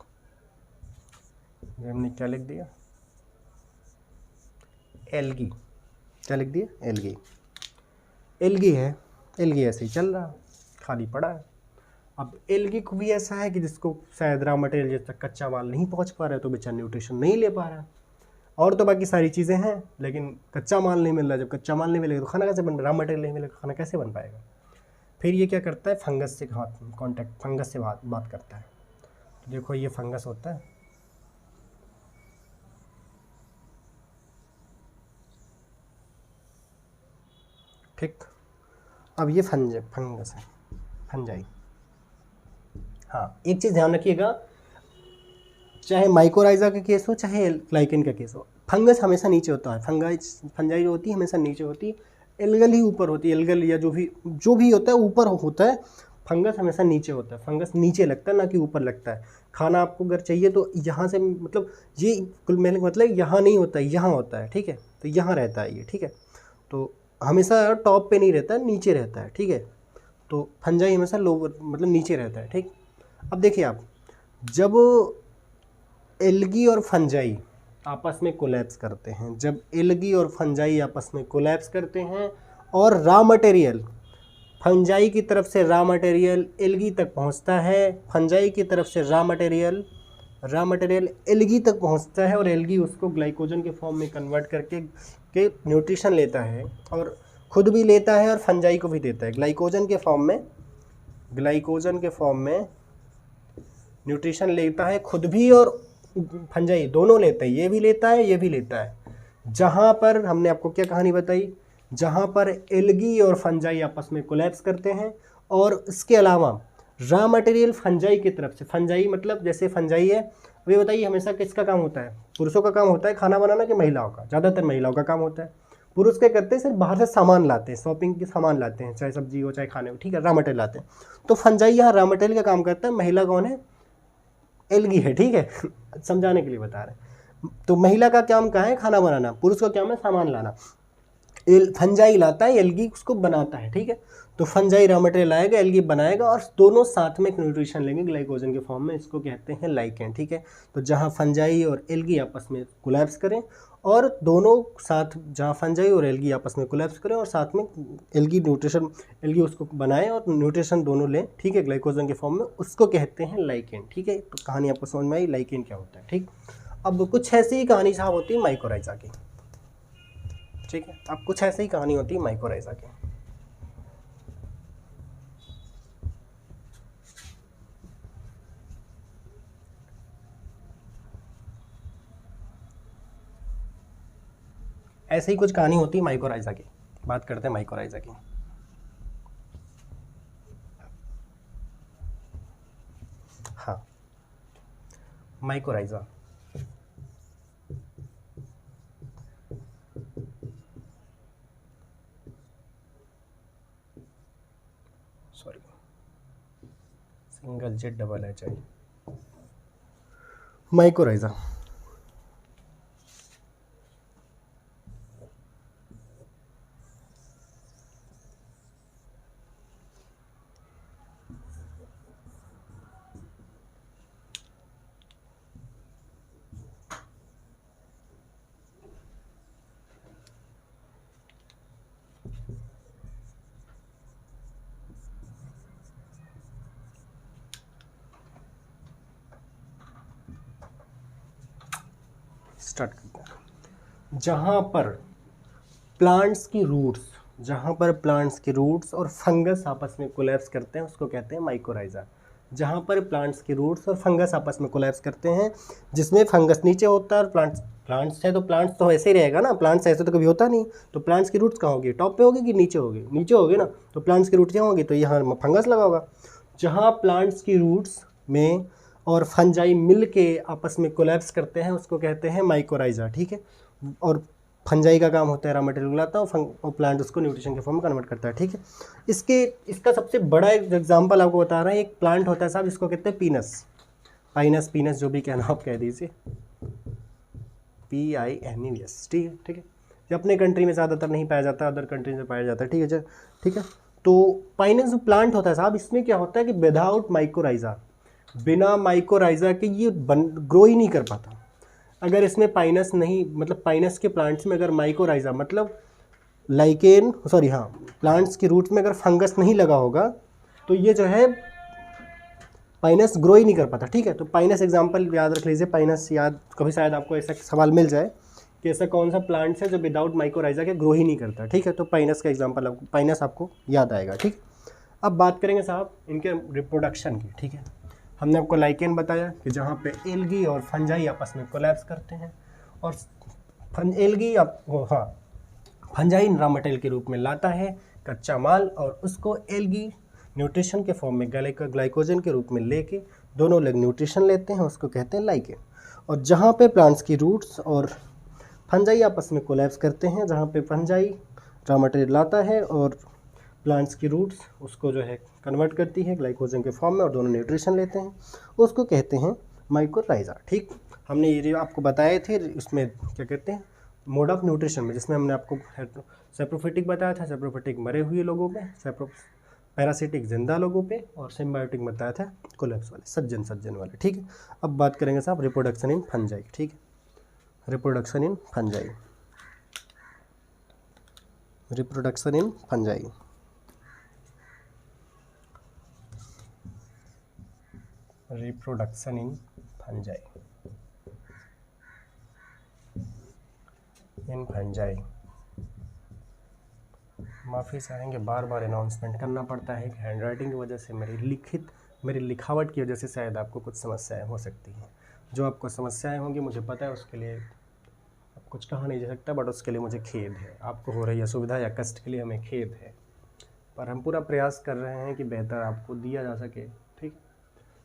हमने क्या लिख दिया, एल्गी, क्या लिख दिया, एल्गी है, एल्गी ऐसे ही चल रहा, खाली पड़ा है। अब एल्गी को भी ऐसा है कि जिसको शायद रॉ मटेरियल जब तक कच्चा माल नहीं पहुंच पा रहा है, तो बेचारा न्यूट्रिशन नहीं ले पा रहा है। और तो बाकी सारी चीज़ें हैं, लेकिन कच्चा माल नहीं मिल रहा। जब कच्चा माल नहीं मिलेगा तो खाना कैसे बन, रॉ मटेरियल नहीं मिलेगा, खाना कैसे बन पाएगा। फिर ये क्या करता है, फंगस से फंगस से बात करता है। तो देखो ये फंगस होता है, ठीक। अब ये फंगस है, फंजाई। हाँ, एक चीज़ ध्यान रखिएगा, चाहे माइकोराइजा का केस हो चाहे लाइकेन का केस हो, फंगस हमेशा नीचे होता है। फंजाई जो होती है हमेशा नीचे होती है, एल्गल ही ऊपर होती है, एल्गल या जो भी होता है ऊपर होता है, फंगस हमेशा नीचे होता है। फंगस नीचे लगता है, ना कि ऊपर लगता है। खाना आपको अगर चाहिए तो यहाँ से, मतलब ये कुल मैंने मतलब यहाँ नहीं होता है, यहाँ होता है, ठीक है। तो यहाँ रहता है ये, ठीक है। तो हमेशा टॉप पे नहीं रहता है, नीचे रहता है, ठीक है। तो फंजाई हमेशा लोअर मतलब नीचे रहता है, ठीक। अब देखिए आप, जब एल्गी और फंजाई आपस में कोलैप्स करते हैं, जब एल्गी और फंजाई आपस में कोलैप्स करते हैं और रॉ मटेरियल फंजाई की तरफ से रॉ मटेरियल एल्गी तक पहुंचता है, फंजाई की तरफ से रॉ मटेरियल एल्गी तक पहुंचता है और एल्गी उसको ग्लाइकोजन के फॉर्म में कन्वर्ट करके न्यूट्रिशन लेता है और खुद भी लेता है और फंजाई को भी देता है। ग्लाइकोजन के फॉर्म में न्यूट्रिशन लेता है खुद भी और फंजाई दोनों लेते हैं, ये भी लेता है ये भी लेता है। जहाँ पर हमने आपको क्या कहानी बताई, जहाँ पर एल्गी और फंजाई आपस में कोलैप्स करते हैं और इसके अलावा रॉ मटेरियल फंजाई की तरफ से, फंजाई मतलब जैसे फंजाई है, अभी बताइए हमेशा किसका काम होता है, पुरुषों का काम होता है खाना बनाना कि महिलाओं का? ज़्यादातर महिलाओं का काम होता है। पुरुष क्या करते हैं, सिर्फ बाहर से सामान लाते हैं, शॉपिंग के सामान लाते हैं, चाहे सब्जी हो चाहे खाने हो, ठीक है, रॉ मटेरियल लाते हैं। तो फंजाई यहाँ रॉ मटेरियल का काम करता है, महिला कौन है? एल्गी है, ठीक है समझाने के लिए बता रहे हैं। तो महिला का काम क्या है? खाना बनाना। पुरुष का काम है सामान लाना। फंजाई लाता है, एल्गी उसको बनाता है, ठीक है। तो फंजाई रॉ मटेरियल लाएगा, एल्गी बनाएगा और दोनों साथ में न्यूट्रिशन लेंगे ग्लाइकोजन के फॉर्म में, इसको कहते हैं लाइकेन, ठीक है। तो जहाँ फंजाई और एल्गी आपस में कोलैप्स करें और दोनों साथ, जहाँ फंजाई और एल्गी आपस में कोलैप्स करें और साथ में एल्गी उसको बनाए और न्यूट्रिशन दोनों लें, ठीक है, ग्लाइकोजन के फॉर्म में, उसको कहते हैं लाइकेन, ठीक है। तो कहानी आपको समझ में आई लाइकेन क्या होता है, ठीक। अब कुछ ऐसी ही कहानी साहब होती है माइकोराइजा की, ठीक है। अब कुछ ऐसी ही कहानी होती है माइकोराइजा की। ऐसे ही कुछ कहानी होती है माइकोराइजा की। बात करते हैं माइकोराइजा की। हाँ, mycorrhiza single Z double H I, mycorrhiza. Start करते हैं। जहाँ पर प्लांट्स की रूट्स और फंगस आपस में कोलैप्स करते हैं उसको कहते हैं माइकोराइजा। जहाँ पर प्लांट्स की रूट्स और फंगस आपस में कोलैप्स करते हैं, जिसमें फंगस नीचे होता है और प्लांट्स है, तो प्लांट्स तो ऐसे ही रहेगा ना, प्लांट्स ऐसे तो कभी होता नहीं। तो प्लांट्स की रूट्स कहाँ होगी? टॉप पे होगी कि नीचे होगी? नीचे होगी ना। तो प्लांट्स की रूट्स यहाँ होगी तो यहाँ फंगस लगा होगा। जहाँ प्लांट्स की रूट्स में और फंजाई मिल के आपस में कोलैप्स करते हैं उसको कहते हैं माइकोराइजा, ठीक है। और फंजाई का काम होता है रॉ मटेरियल लाता है और प्लांट उसको न्यूट्रिशन के फॉर्म में कन्वर्ट करता है, ठीक है। इसका सबसे बड़ा एग्जांपल आपको बता रहा है, एक प्लांट होता है साहब, इसको कहते हैं पीनस, जो भी कहना आप कह दीजिए, PINES, ठीक है। ये अपने कंट्री में ज़्यादातर नहीं पाया जाता, अदर कंट्री में पाया जाता है, ठीक है। तो पाइनस जो प्लांट होता है साहब, इसमें क्या होता है कि विदाउट माइकोराइजा, बिना माइकोराइजा के ये ग्रो ही नहीं कर पाता। अगर इसमें पाइनस नहीं, मतलब पाइनस के प्लांट्स में अगर माइकोराइजा मतलब लाइकेन, प्लांट्स की रूट्स में अगर फंगस नहीं लगा होगा तो ये जो है पाइनस ग्रो ही नहीं कर पाता, ठीक है। तो पाइनस एग्जांपल याद रख लीजिए, पाइनस याद, कभी शायद आपको ऐसा सवाल मिल जाए कि ऐसा कौन सा प्लांट्स है जो विदाउट माइकोराइजा के ग्रो ही नहीं करता, ठीक है। तो पाइनस का एग्जांपल पाइनस आपको याद आएगा, ठीक। अब बात करेंगे साहब इनके रिप्रोडक्शन की, ठीक है। हमने आपको लाइकेन बताया कि जहाँ पे एल्गी और फंजाई आपस में कोलैप्स करते हैं और फंजाई रॉ मटेरियल के रूप में लाता है कच्चा माल और उसको एल्गी न्यूट्रिशन के फॉर्म में ग्लाइकोजन के रूप में लेके दोनों लोग न्यूट्रिशन लेते हैं, उसको कहते हैं लाइकेन। और जहाँ पे प्लांट्स की रूट्स और फंजाई आपस में कोलैप्स करते हैं, जहाँ पे फंजाई रॉ मटेरियल लाता है और प्लांट्स की रूट्स उसको जो है कन्वर्ट करती है ग्लाइकोजन के फॉर्म में और दोनों न्यूट्रिशन लेते हैं, उसको कहते हैं माइकोराइजा, ठीक। हमने ये जो आपको बताए थे उसमें क्या कहते हैं, मोड ऑफ न्यूट्रिशन में, जिसमें हमने आपको सेप्रोफिटिक बताया था, सेप्रोफिटिक मरे हुए लोगों में, पैरासिटिक जिंदा लोगों पे, और सिम्बायोटिक बताया था कोलैप्स वाले, सज्जन वाले, ठीक है। अब बात करेंगे साहब रिप्रोडक्शन इन फंजाई, ठीक है, reproduction in fungi, reproduction in fungi. Reproduction in fungi, in fungi. माफ़ी चाहेंगे, बार बार अनाउंसमेंट करना पड़ता है कि हैंडराइटिंग की वजह से मेरी लिखावट की वजह से शायद आपको कुछ समस्याएं हो सकती हैं। जो आपको समस्याएं होंगी मुझे पता है, उसके लिए अब कुछ कहा नहीं जा सकता, बट उसके लिए मुझे खेद है। आपको हो रही असुविधा या कष्ट के लिए हमें खेद है, पर हम पूरा प्रयास कर रहे हैं कि बेहतर आपको दिया जा सके, ठीक।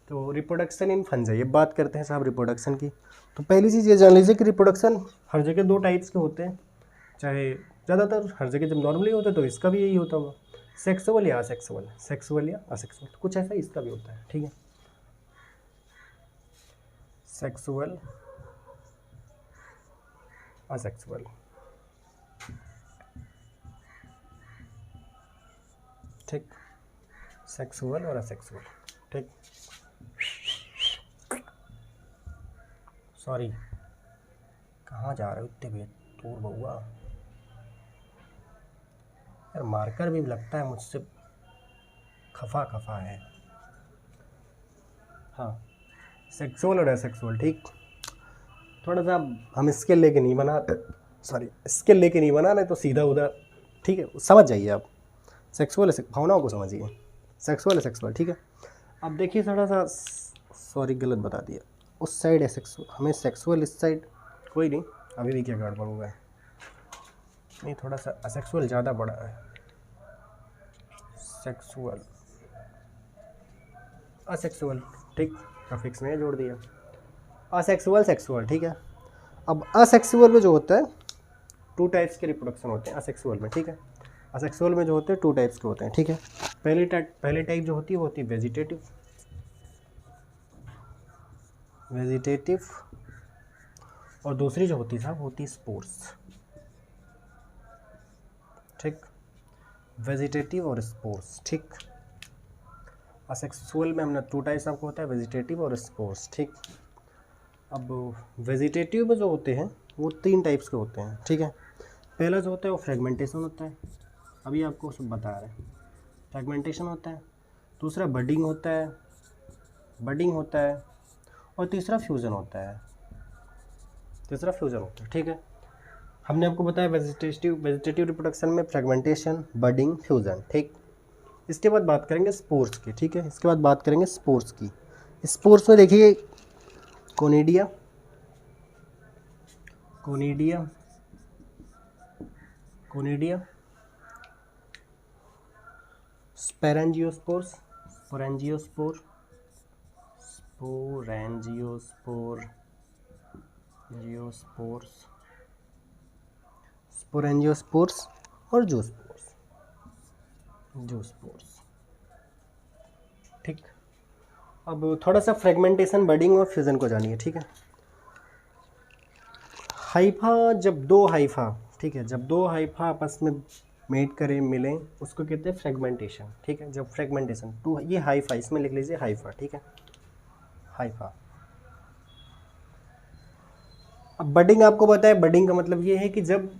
तो रिप्रोडक्शन इन फंजाई, अब बात करते हैं साहब रिप्रोडक्शन की। तो पहली चीज़ ये जान लीजिए कि रिप्रोडक्शन हर जगह 2 टाइप्स के होते हैं, चाहे ज़्यादातर हर जगह जब नॉर्मली होता है तो इसका भी यही होता होगा, सेक्सुअल या असेक्सुअल, सेक्सुअल या असेक्सुअल, कुछ ऐसा इसका भी होता है, ठीक है। सेक्सुअल, असेक्सुअल, ठीक, सेक्सुअल और असेक्सुअल, ठीक। सॉरी, कहाँ जा रहे हो इतने भी दूर बउआ, यार मार्कर भी लगता है मुझसे खफा है। हाँ, सेक्सुअल और एसेक्सुअल, ठीक। थोड़ा सा हम स्केल लेके नहीं बना, सॉरी स्केल लेके नहीं बना रहे तो सीधा उधर, ठीक है, समझ जाइए आप, सेक्सुअल भावनाओं को समझिए, सेक्सुअल एसेक्सुअल, ठीक है। अब देखिए थोड़ा सा, सॉरी गलत बता दिया, उस साइड एसेक्सुअल, हमें सेक्सुअल इस साइड, कोई नहीं, अभी भी क्या गड़बड़ हुआ है, नहीं थोड़ा सा असेक्सुअल ज़्यादा बड़ा है, सेक्सुअल, असेक्सुअल, ठीक, सफिक्स में जोड़ दिया, असेक्सुअल, सेक्सुअल, ठीक है। अब असेक्सुअल में जो होता है 2 टाइप्स के रिप्रोडक्शन होते हैं असेक्सुअल में, ठीक है। असेक्सुअल में जो होते हैं 2 टाइप्स के होते हैं, ठीक है। पहली टाइप जो होती है वो होती है वेजिटेटिव, और दूसरी जो होती है साहब होती है स्पोर्स, ठीक, वेजिटेटिव और स्पोर्स, ठीक। असेक्सुअल में हमने 2 टाइप्स आपको होता है, वेजिटेटिव और स्पोर्स, ठीक। अब वेजिटेटिव में जो होते हैं वो 3 टाइप्स के होते हैं, ठीक है। पहला जो होता है वो फ्रेगमेंटेशन होता है, अभी आपको सब बता रहे हैं, फ्रेगमेंटेशन होता है। दूसरा बडिंग होता है, और तीसरा फ्यूज़न होता है, ठीक है। हमने आपको बताया वेजिटेटिव रिप्रोडक्शन में फ्रेगमेंटेशन, बडिंग, फ्यूज़न, ठीक। इसके बाद बात करेंगे स्पोर्स की, ठीक है। इसके बाद बात करेंगे स्पोर्स की। स्पोर्स में देखिए कोनिडिया, स्पोरेंजियोस्पोर्स, और जूस्पोर्स, ठीक। अब थोड़ा सा फ्रेगमेंटेशन, बडिंग और फ्यूजन को जानिए, ठीक है। हाइफा, जब 2 हाइफा, ठीक है, जब 2 हाइफा आपस में मेट करें, मिलें, उसको कहते हैं फ्रेगमेंटेशन, ठीक है। जब फ्रेगमेंटेशन 2, ये हाइफा, इसमें लिख लीजिए हाइफा, ठीक है, हाइफा। अब बडिंग आपको पता है, बडिंग का मतलब ये है कि जब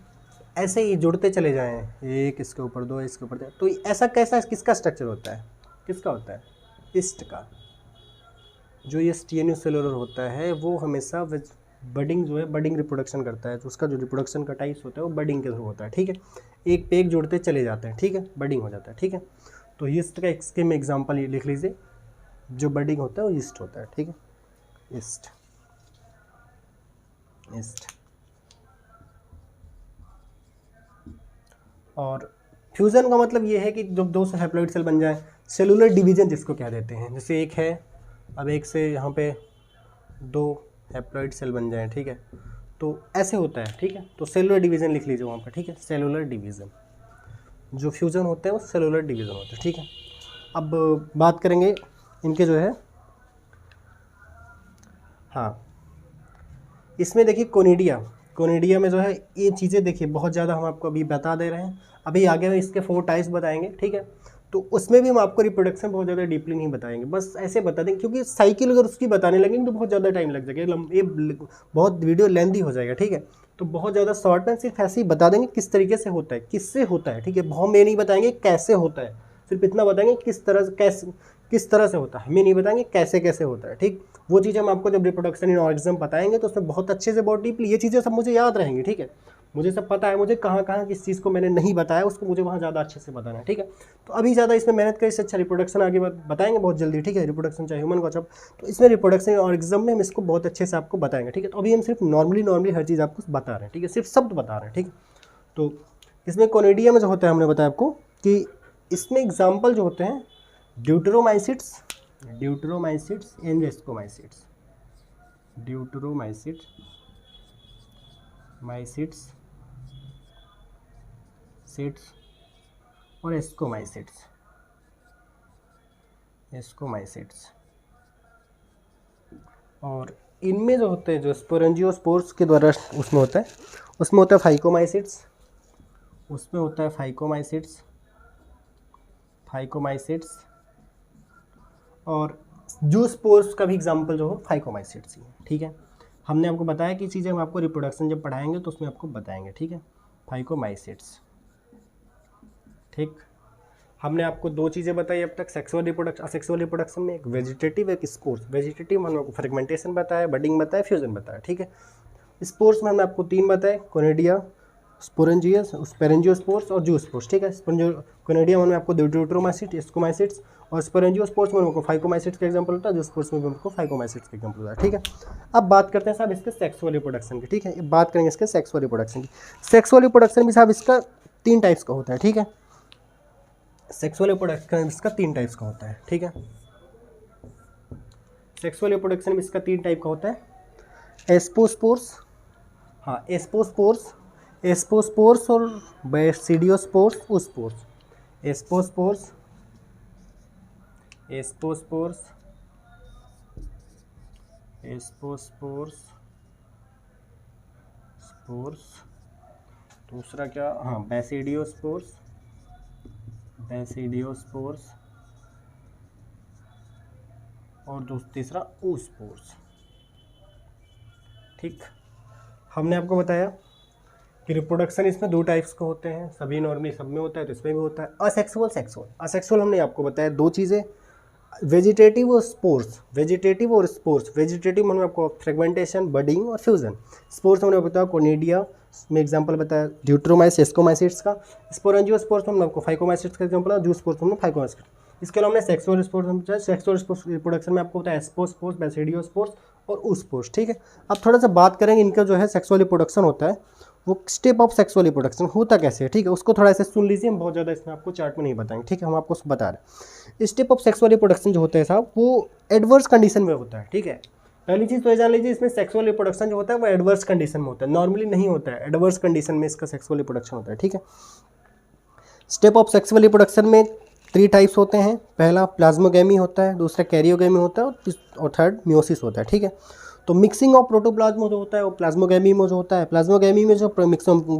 ऐसे ही जुड़ते चले जाएं, एक इसके ऊपर 2, इसके ऊपर 2, तो ऐसा कैसा, किसका स्ट्रक्चर होता है, किसका होता है, ईस्ट का। जो ये यूनिसेलुलर होता है वो हमेशा बडिंग जो है, बडिंग रिप्रोडक्शन करता है, तो उसका जो रिप्रोडक्शन का टाइप होता है वो बडिंग के थ्रू होता है, ठीक है। एक पे एक जुड़ते चले जाते हैं, ठीक है, बडिंग हो जाता है, ठीक है। तो ईस्ट का इसके में एग्जाम्पल ये लिख लीजिए, जो बडिंग होता है वो ईस्ट होता है, ठीक है, ईस्ट। और फ्यूज़न का मतलब ये है कि जब 2 हैप्लॉइड सेल बन जाए, सेलुलर डिवीजन जिसको क्या देते हैं, जैसे एक है, अब एक से यहाँ पे 2 हैप्लॉइड सेल बन जाए, ठीक है, तो ऐसे होता है, ठीक है। तो सेलुलर डिवीजन लिख लीजिए वहाँ पर, ठीक है, सेलुलर डिवीजन। जो फ्यूज़न होते हैं वो सेलुलर डिवीजन होते हैं, ठीक है। अब बात करेंगे इनके जो है, हाँ, इसमें देखिए कोनिडिया में जो है ये चीज़ें देखिए बहुत ज़्यादा हम आपको अभी बता दे रहे हैं, अभी आगे में इसके 4 टाइप्स बताएंगे, ठीक है। तो उसमें भी हम आपको रिप्रोडक्शन बहुत ज़्यादा डीपली नहीं बताएंगे, बस ऐसे बता देंगे, क्योंकि साइकिल अगर उसकी बताने लगेंगे तो बहुत ज़्यादा टाइम लग जाएगा, ये बहुत वीडियो लेंथी हो जाएगा, ठीक है। तो बहुत ज़्यादा शॉर्ट में सिर्फ ऐसे ही बता देंगे किस तरीके से होता है, किससे होता है, ठीक है। हम ये नहीं बताएंगे कैसे होता है, सिर्फ इतना बताएंगे किस तरह से होता है, हमें नहीं बताएंगे कैसे कैसे होता है, ठीक। वो चीज़ हम आपको जब रिप्रोडक्शन इन ऑर्गेनिज्म बताएंगे तो उसमें बहुत अच्छे से, बहुत डीपली ये चीज़ें सब मुझे याद रहेंगी, ठीक है। मुझे सब पता है, मुझे कहाँ कहाँ किस चीज़ को मैंने नहीं बताया उसको मुझे वहाँ ज़्यादा अच्छे से बताना है, ठीक है। तो अभी ज़्यादा इसमें मेहनत करें, इससे अच्छा रिप्रोडक्शन आगे बताएंगे बहुत जल्दी, ठीक है। रिप्रोडक्शन चाहे ह्यूमन को अच्छा, तो इसमें रिप्रोडक्शन और एग्जाम में हम इसको बहुत अच्छे से आपको बताएंगे, ठीक है। तो अभी हम सिर्फ नॉर्मली हर चीज़ आपको बता रहे हैं, ठीक है, सिर्फ शब्द बता रहे हैं, ठीक है। तो इसमें कोनिडिया में जो होता है हमने बताया आपको कि इसमें एग्जाम्पल जो होते हैं ड्यूटेरोमाइसिट्स एंड एस्कोमाइसिट्स, ड्यूटेरोमाइसिट्स और एस्कोमाइसिट्स। और इनमें जो होते हैं जो स्पोरेंजियोस्पोर्स के द्वारा उसमें होता है फाइकोमाइसिट्स, और जूस्पोर्स का भी एग्जाम्पल जो हो फाइकोमाइसिट्स ही है, ठीक है। हमने आपको बताया कि चीज़ें हम आपको रिप्रोडक्शन जब पढ़ाएंगे तो उसमें आपको बताएंगे, ठीक है। फाइकोमाइसिट्स, ठीक। हमने आपको दो चीज़ें बताई अब तक, सेक्सुअल रिप्रोडक्शन में एक वेजिटेटिव एक स्पोर्स। वेजिटेटिव में हमने आपको फ्रेगमेंटेशन बताया, बडिंग बताया, फ्यूजन बताया, ठीक है। स्पोर्स में हमने आपको 3 बताए, कोनिडिया, स्पोरेंजियोस्पोर्स और जूस्पोर्स, ठीक है। कोनिडिया में आपको ड्यूटेरोमाइसिट, एस्कोमाइसिट्स, और स्पोरेंजियोस्पोर्स में हमको फाइकोमाइसिट्स का एग्जांपल होता है, जूस्पोर्स में हमको फाइकोमाइसिट्स का एग्जांपल होता है, ठीक है। अब बात करते हैं साहब इसके सेक्सुअल रिप्रोडक्शन की, ठीक है। बात करेंगे इसके सेक्सुअल रिप्रोडक्शन की। सेक्सुअल रिप्रोडक्शन भी साहब इसका 3 टाइप्स का होता है, ठीक है। सेक्सुअल रिप्रोडक्शन इसका 3 टाइप्स का होता है, ठीक है। सेक्सुअल रिप्रोडक्शन में इसका 3 टाइप का होता है, एस्पोस्पोर्स, हाँ एस्पोस्पोर्स और बेसिडियोस्पोर्स, ओस्पोर्स। स्पोर्स, दूसरा क्या, हाँ बेसिडियोस्पोर्स और तीसरा ओस्पोर्स, ठीक। हमने आपको बताया कि रिप्रोडक्शन इसमें 2 टाइप्स के होते हैं, सभी नॉर्मली सब में होता है तो इसमें भी होता है। असेक्सुअल हमने आपको बताया 2 चीज़ें, वेजिटेटिव और स्पोर्स। वेजिटेटिव में हमने आपको फ्रेगमेंटेशन, बडिंग और फ्यूजन। स्पोर्स हमने बताया कोनिडिया में एग्जांपल बताया ड्यूटेरोमाइसिट्स, एस्कोमाइसिट्स का। स्पोरेंजियोस्पोर्स में हमने आपको फाइकोमाइसिट्स का एग्जांपल है, जूस्पोर्स में फाइकोमाइसिट्स। इसके अलावा हमने सेक्सुअल रिप्रोडक्शन में आपको बताया एस्पोस्पोर्स, बेसिडियोस्पोर्स और ओस्पोर्स, ठीक है। अब थोड़ा सा बात करेंगे इनका जो है सेक्सुअल रिप्रोडक्शन होता है वो स्टेप ऑफ सेक्सुअल रिप्रोडक्शन होता कैसे है, ठीक है। उसको थोड़ा सा सुन लीजिए, हम बहुत ज़्यादा इसमें आपको चार्ट में नहीं बताएंगे, ठीक है। हम आपको बता रहे हैं स्टेप ऑफ सेक्सुअल रिप्रोडक्शन जो होता है साहब वो एडवर्स कंडीशन में होता है, ठीक है। पहली चीज़ तो ये जान लीजिए, इसमें सेक्सुअल रिप्रोडक्शन जो होता है वो एडवर्स कंडीशन में होता है, नॉर्मली नहीं होता है, एडवर्स कंडीशन में इसका सेक्सुअल रिप्रोडक्शन होता है, ठीक है। स्टेप ऑफ सेक्सुअल रिप्रोडक्शन में 3 टाइप्स होते हैं, पहला प्लाज्मोगेमी होता है, दूसरा कैरियोगेमी होता है और थर्ड मियोसिस होता है, ठीक है। तो मिक्सिंग ऑफ प्रोटोप्लाज्म जो होता है वो प्लाज्मोगेमी में जो होता है, प्लाज्मोगेमी में जो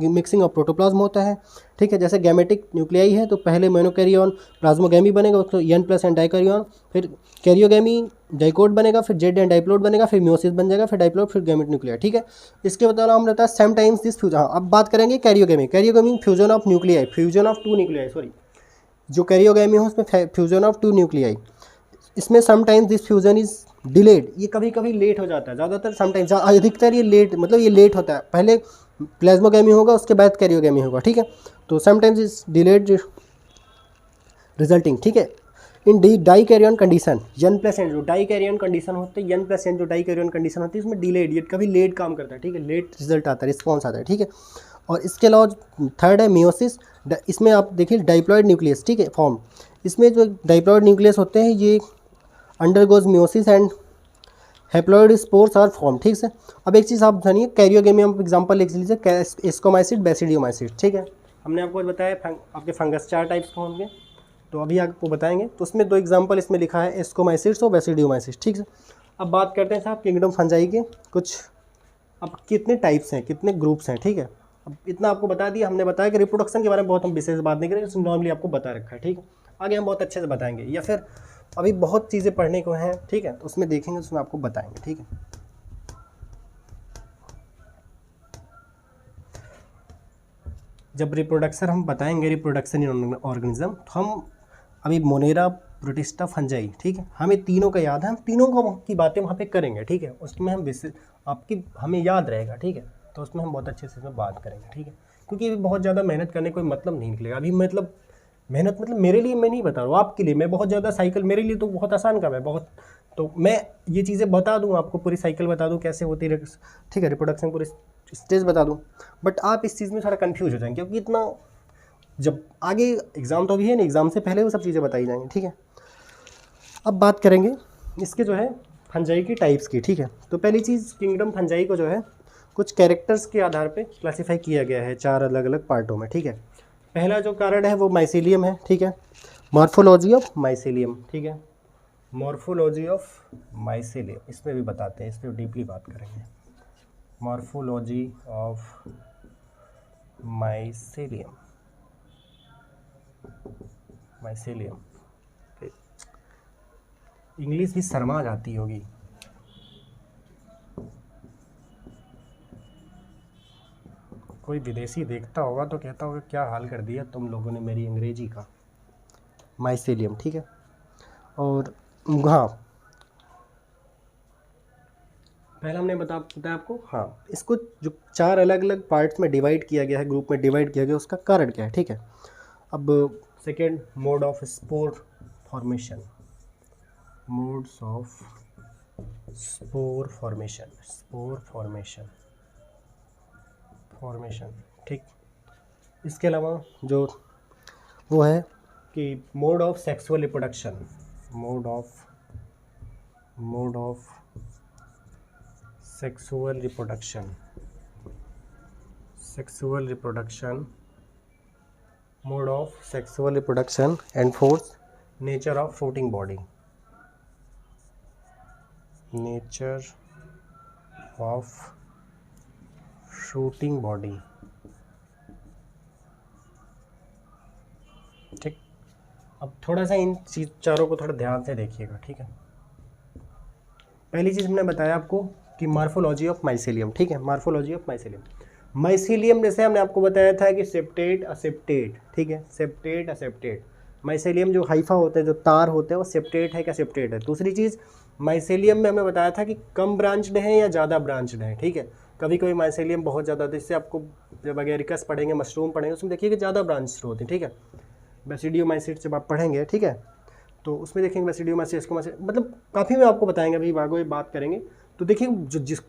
मिक्सिंग ऑफ प्रोटोप्लाज्म होता है, ठीक है। जैसे गैमेटिक न्यूक्लियाई है तो पहले मोनोकैरियन प्लाज्मोगेमी बनेगा, उसको N+N डाइकैरियन, फिर कैरियोगेमी डाइकोट बनेगा, फिर ZN डाइप्लोइड बनेगा, फिर मियोसिस बन जाएगा, फिर डाइप्लोइड, फिर गैमेट न्यूक्लियाई, ठीक है। इसके बाद हम रहता है समटाइम्स दिस फ्यूजन। अब बात करेंगे कैरियोगेमी फ्यूजन ऑफ 2 न्यूक्लियाई, जो कैरियोगेमी हो उसमें फ्यूजन ऑफ 2 न्यूक्लियाई। इसमें sometimes this fusion is delayed, ये कभी कभी लेट हो जाता है, ज़्यादातर समटाइम्स, अधिकतर ये लेट, मतलब ये लेट होता है, पहले प्लाज्मोगेमी होगा उसके बाद कैरियोगेमी होगा, ठीक है। तो समटाइम्स इज डिलेड रिजल्टिंग, ठीक है, इन डाइकैरियन कंडीशन N+N जो डाइकैरियन कंडीशन होते हैं, N+N जो डाइकैरियन कंडीशन होती है उसमें डिलेड, ये कभी लेट काम करता है, ठीक है, लेट रिजल्ट आता है, रिस्पॉन्स आता है, ठीक है। और इसके अलावा थर्ड है मियोसिस, इसमें आप देखिए डाइप्लॉइड न्यूक्लियस, ठीक है, फॉर्म। इसमें जो डाइप्लॉइड न्यूक्लियस होते हैं ये undergoes meiosis and haploid spores are form, ठीक है। अब एक चीज़ आप जानिए, कैरियोगेमी हम एग्जांपल लिख लीजिए, एस्कोमाइसिट, बेसिडियोमाइसिट, ठीक है। हमने आपको बताया आपके फंगस 4 टाइप्स के होंगे, तो अभी आपको बताएंगे। तो उसमें 2 एग्जांपल इसमें लिखा है, एस्कोमाइसिट्स और बेसिडियोमाइसिट्स, ठीक है। अब बात करते हैं साहब किंगडम फंजाई के कुछ, अब कितने टाइप्स हैं, कितने ग्रुप्स हैं, ठीक है। अब इतना आपको बता दिया, हमने बताया कि रिप्रोडक्शन के बारे में बहुत हम विशेष बात नहीं करें, नॉर्मली आपको बता रखा है, ठीक है। आगे हम बहुत अच्छे से बताएंगे, या फिर अभी बहुत चीज़ें पढ़ने को हैं, ठीक है, तो उसमें देखेंगे, उसमें आपको बताएंगे, ठीक है। जब रिप्रोडक्शन हम बताएंगे, रिप्रोडक्शन इन ऑर्गेनिज्म, तो हम अभी मोनेरा, प्रोटिस्टा, फंजाई, ठीक है, हमें तीनों का याद है, हम तीनों की बातें वहाँ पे करेंगे, ठीक है। उसमें हम आपकी हमें याद रहेगा, ठीक है, तो उसमें हम बहुत अच्छे से इसमें बात करेंगे, ठीक है। क्योंकि अभी बहुत ज़्यादा मेहनत करने कोई मतलब नहीं निकलेगा अभी, मतलब मेहनत मतलब मेरे लिए मैं नहीं बता रहा हूँ, आपके लिए मैं बहुत ज़्यादा साइकिल, मेरे लिए तो बहुत आसान काम है बहुत, तो मैं ये चीज़ें बता दूँ आपको, पूरी साइकिल बता दूँ कैसे होती है, ठीक है, रिप्रोडक्शन पूरी स्टेज बता दूँ, बट आप इस चीज़ में थोड़ा कन्फ्यूज हो जाएंगे, क्योंकि इतना जब आगे एग्ज़ाम तो अभी है नहीं, एग्ज़ाम से पहले वो सब चीज़ें बताई जाएंगी, ठीक है। अब बात करेंगे इसके जो है फंजाई की टाइप्स की, ठीक है। तो पहली चीज़, किंगडम फंजाई को जो है कुछ कैरेक्टर्स के आधार पे क्लासीफाई किया गया है 4 अलग अलग पार्टों में, ठीक है। पहला जो कारण है वो माइसीलियम है, ठीक है, मॉर्फोलॉजी ऑफ माइसीलियम, ठीक है, मॉर्फोलॉजी ऑफ माइसीलियम, इसमें भी बताते हैं, इस पर डीपली बात करेंगे, morphology of mycelium, mycelium, English भी शर्मा जाती होगी, कोई विदेशी देखता होगा तो कहता होगा क्या हाल कर दिया तुम लोगों ने मेरी अंग्रेजी का। माइसीलियम, ठीक है। और हाँ, पहला हमने बताया आपको, हाँ, इसको जो 4 अलग अलग पार्ट्स में डिवाइड किया गया है, ग्रुप में डिवाइड किया गया, उसका कारण क्या है, ठीक है। अब second, mode of spore formation, modes of spore formation, spore formation, ठीक। इसके अलावा जो वो है कि mode of sexual reproduction, mode of sexual reproduction, mode of sexual reproduction, and fourth, nature of fruiting body, nature of fruiting body, ठीक। अब थोड़ा सा इन चीज चारों को थोड़ा ध्यान से देखिएगा, ठीक है। पहली चीज़ हमने बताया आपको कि मार्फोलॉजी ऑफ माइसीलियम, ठीक है, मार्फोलॉजी ऑफ माइसीलियम। माइसीलियम जैसे हमने आपको बताया था कि सेप्टेट असेप्टेट, ठीक है, सेप्टेट असेप्टेट। माइसीलियम जो हाइफा होते हैं, जो तार होते हैं, वो सेप्टेट है क्या सेप्टेट है। दूसरी चीज़, माइसीलियम में हमने बताया था कि कम ब्रांच्ड है या ज़्यादा ब्रांच्ड है, ठीक है। कभी कभी माइसीलियम बहुत ज़्यादा, जिससे आपको जब एगेरिकस पढ़ेंगे, मशरूम पढ़ेंगे, उसमें देखिए कि ज़्यादा ब्रांच होती है, ठीक है। बेसिडियोमाइसिट जब आप पढ़ेंगे, ठीक है, तो उसमें देखेंगे बेसिडियोमाइसिस, मतलब काफ़ी में आपको बताएंगे, अभी आगे बात करेंगे। तो देखिए जो जिस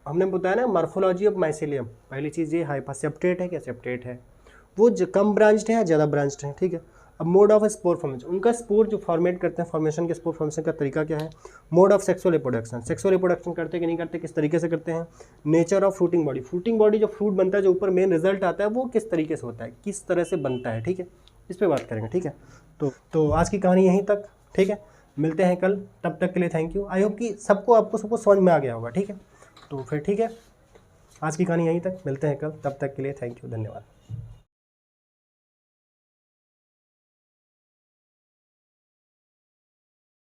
हमने बताया ना मार्फोलॉजी ऑफ माइसीलियम, पहली चीज़ ये हाइफा सेप्टेट है क्या सेप्टेट है, वो जो कम ब्रांच्ड है या ज़्यादा ब्रांच्ड है, ठीक है। अब मोड ऑफ स्पोर फॉर्मेशन, उनका स्पोर जो फॉर्मेट करते हैं, फॉर्मेशन के स्पोर फॉर्मेशन का तरीका क्या है। Mode of sexual reproduction, sexual reproduction करते कि नहीं करते, किस तरीके से करते हैं। Nature of fruiting body, fruiting body जो फ्रूट बनता है, जो ऊपर मेन रिजल्ट आता है, वो किस तरीके से होता है, किस तरह से बनता है, ठीक है, इस पर बात करेंगे, ठीक है। तो आज की कहानी यहीं तक, ठीक है, मिलते हैं कल, तब तक के लिए थैंक यू। आई होप कि सबको समझ में आ गया होगा, ठीक है। तो फिर ठीक है, आज की कहानी यहीं तक, मिलते हैं कल, तब तक के लिए थैंक यू, धन्यवाद।